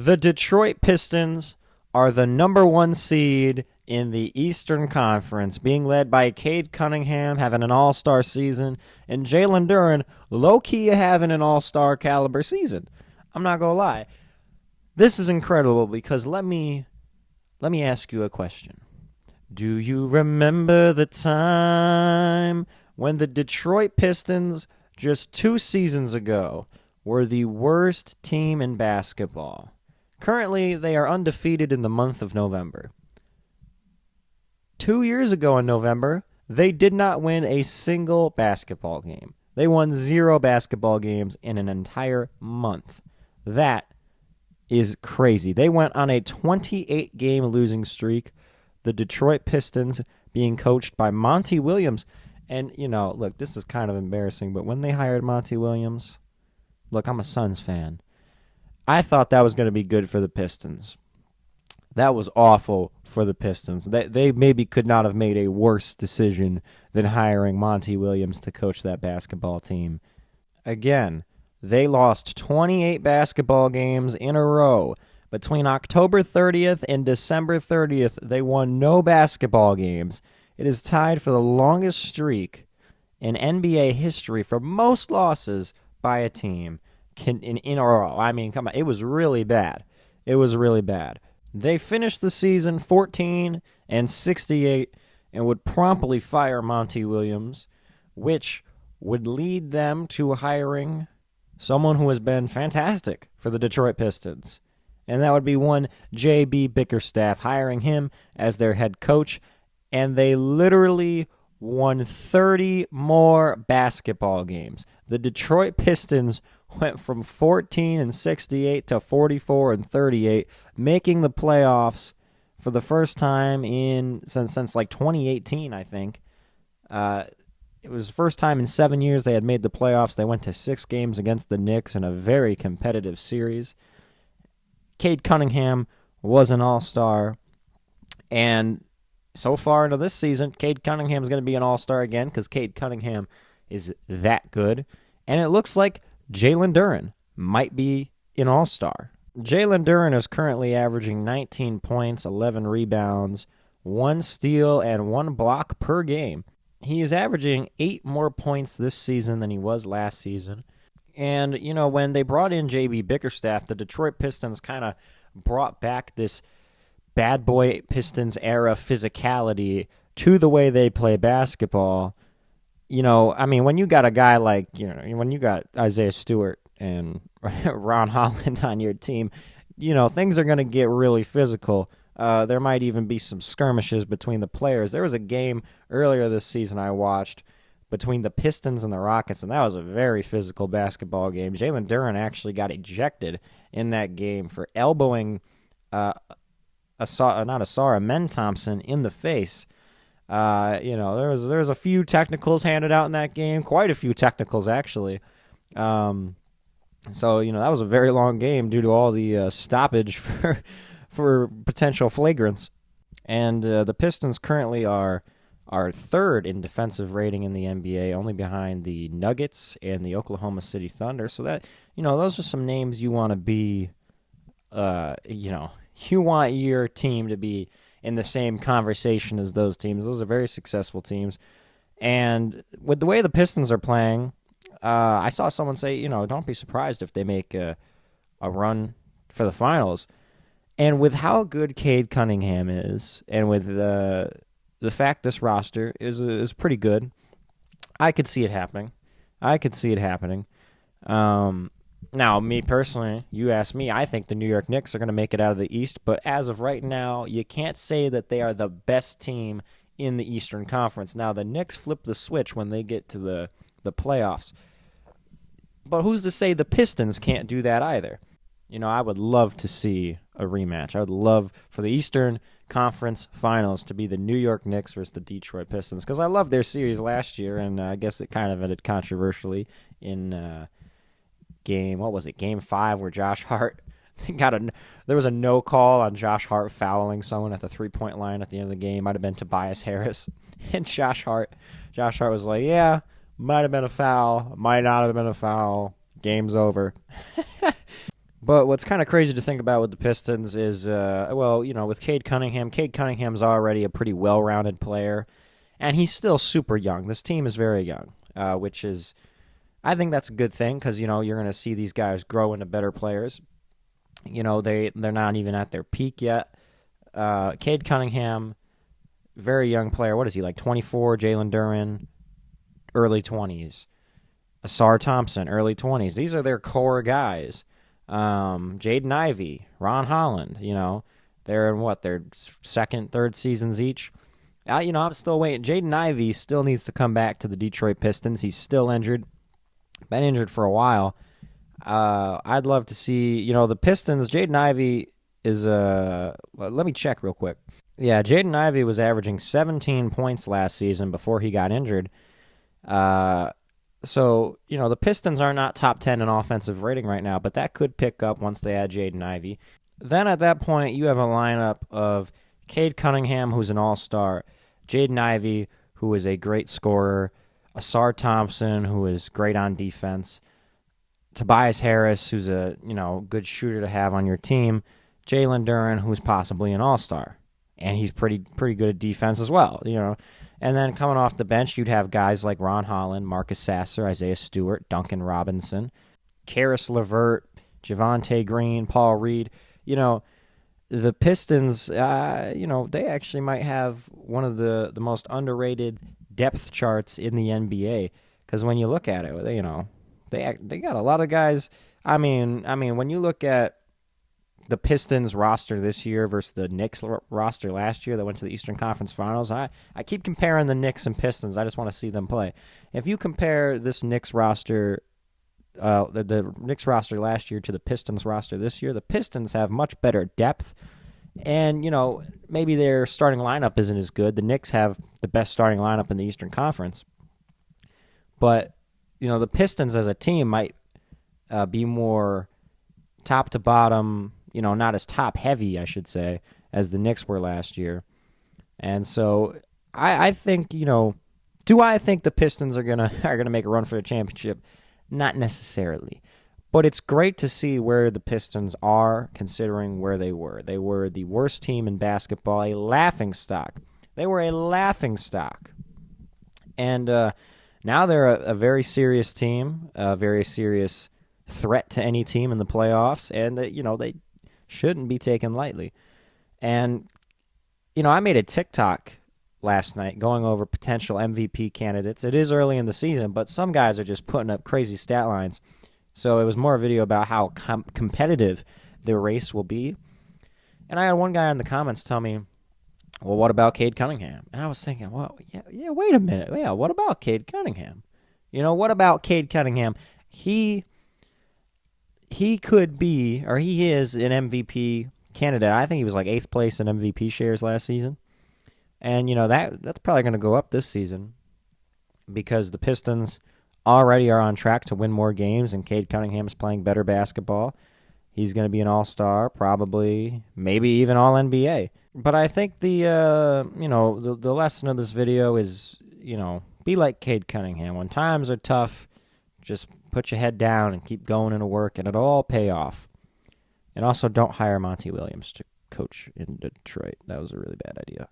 The Detroit Pistons are the number one seed in the Eastern Conference, being led by Cade Cunningham having an all-star season and Jalen Duren low-key having an all-star caliber season. I'm not going to lie. This is incredible because let me ask you a question. Do you remember the time when the Detroit Pistons just 2 seasons ago were the worst team in basketball? Currently, they are undefeated in the month of November. 2 years ago in November, they did not win a single basketball game. They won 0 basketball games in an entire month. That is crazy. They went on a 28-game losing streak. The Detroit Pistons being coached by Monty Williams. And, look, this is kind of embarrassing, but when they hired Monty Williams, look, I'm a Suns fan. I thought that was going to be good for the Pistons. That was awful for the Pistons. They maybe could not have made a worse decision than hiring Monty Williams to coach that basketball team. Again, they lost 28 basketball games in a row. Between October 30th and December 30th, they won no basketball games. It is tied for the longest streak in NBA history for most losses by a team in a row. I mean, come on. It was really bad. It was really bad. They finished the season 14-68 and would promptly fire Monty Williams, which would lead them to hiring someone who has been fantastic for the Detroit Pistons. And that would be one J.B. Bickerstaff, hiring him as their head coach. And they literally won 30 more basketball games. The Detroit Pistons went from 14-68 to 44-38, making the playoffs for the first time since like 2018, I think. It was the first time in 7 years they had made the playoffs. They went to 6 games against the Knicks in a very competitive series. Cade Cunningham was an all-star, and so far into this season, Cade Cunningham is going to be an all-star again because Cade Cunningham is that good, and it looks like Jalen Duren might be an all-star. Jalen Duren is currently averaging 19 points, 11 rebounds, 1 steal, and 1 block per game. He is averaging 8 more points this season than he was last season. And, when they brought in J.B. Bickerstaff, the Detroit Pistons kind of brought back this bad boy Pistons era physicality to the way they play basketball. When you got a guy like, when you got Isaiah Stewart and Ron Holland on your team, things are going to get really physical. There might even be some skirmishes between the players. There was a game earlier this season I watched between the Pistons and the Rockets, and that was a very physical basketball game. Jalen Duren actually got ejected in that game for elbowing Men Thompson in the face. There was a few technicals handed out in that game, quite a few technicals actually. So that was a very long game due to all the stoppage for potential flagrants. And the Pistons currently are 3rd in defensive rating in the NBA, only behind the Nuggets and the Oklahoma City Thunder. So that, those are some names you want to be, you want your team to be in the same conversation as those teams. Those are very successful teams. And with the way the Pistons are playing, I saw someone say, don't be surprised if they make a run for the finals. And with how good Cade Cunningham is, and with the fact this roster is pretty good, I could see it happening. Now, me personally, you ask me, I think the New York Knicks are going to make it out of the East, but as of right now, you can't say that they are the best team in the Eastern Conference. Now, the Knicks flip the switch when they get to the playoffs. But who's to say the Pistons can't do that either? I would love to see a rematch. I would love for the Eastern Conference Finals to be the New York Knicks versus the Detroit Pistons, because I loved their series last year, and I guess it kind of ended controversially in Game 5, where Josh Hart there was a no call on Josh Hart fouling someone at the 3-point line at the end of the game. Might have been Tobias Harris, and Josh Hart was like, "Yeah, might have been a foul, might not have been a foul. Game's over." But what's kind of crazy to think about with the Pistons is, with Cade Cunningham's already a pretty well-rounded player, and he's still super young. This team is very young, which is, I think that's a good thing because, you're going to see these guys grow into better players. They're not even at their peak yet. Cade Cunningham, very young player. What is he, like 24? Jalen Duren, early 20s. Asar Thompson, early 20s. These are their core guys. Jaden Ivey, Ron Holland, they're in their second, third seasons each. I'm still waiting. Jaden Ivey still needs to come back to the Detroit Pistons. He's still injured. Been injured for a while. I'd love to see, the Pistons. Jaden Ivey is let me check real quick. Yeah, Jaden Ivey was averaging 17 points last season before he got injured. So, the Pistons are not top 10 in offensive rating right now, but that could pick up once they add Jaden Ivey. Then at that point, you have a lineup of Cade Cunningham, who's an all-star, Jaden Ivey, who is a great scorer, Asar Thompson, who is great on defense, Tobias Harris, who's a good shooter to have on your team, Jalen Duren, who's possibly an all-star, and he's pretty good at defense as well, And then coming off the bench, you'd have guys like Ron Holland, Marcus Sasser, Isaiah Stewart, Duncan Robinson, Karis LeVert, Javonte Green, Paul Reed. The Pistons, they actually might have one of the most underrated depth charts in the NBA. Because when you look at it, they got a lot of guys. I mean, when you look at the Pistons roster this year versus the Knicks roster last year that went to the Eastern Conference Finals, I keep comparing the Knicks and Pistons. I just want to see them play. If you compare this Knicks roster, the Knicks roster last year to the Pistons roster this year, the Pistons have much better depth. And, maybe their starting lineup isn't as good. The Knicks have the best starting lineup in the Eastern Conference. But, the Pistons as a team might be more top to bottom, not as top heavy, I should say, as the Knicks were last year. And so I think, do I think the Pistons are gonna make a run for the championship? Not necessarily. But it's great to see where the Pistons are considering where they were. They were the worst team in basketball, a laughingstock. They were a laughingstock. And now they're a very serious team, a very serious threat to any team in the playoffs, and they shouldn't be taken lightly. And I made a TikTok last night going over potential MVP candidates. It is early in the season, but some guys are just putting up crazy stat lines. So it was more a video about how competitive the race will be. And I had one guy in the comments tell me, well, what about Cade Cunningham? And I was thinking, well, yeah, wait a minute. Yeah, what about Cade Cunningham? What about Cade Cunningham? He could be, or he is, an MVP candidate. I think he was like 8th place in MVP shares last season. And, that's probably going to go up this season because the Pistons already are on track to win more games, and Cade Cunningham is playing better basketball. He's going to be an all-star, probably, maybe even all-NBA. But I think the lesson of this video is, be like Cade Cunningham. When times are tough, just put your head down and keep going into work, and it'll all pay off. And also, don't hire Monty Williams to coach in Detroit. That was a really bad idea.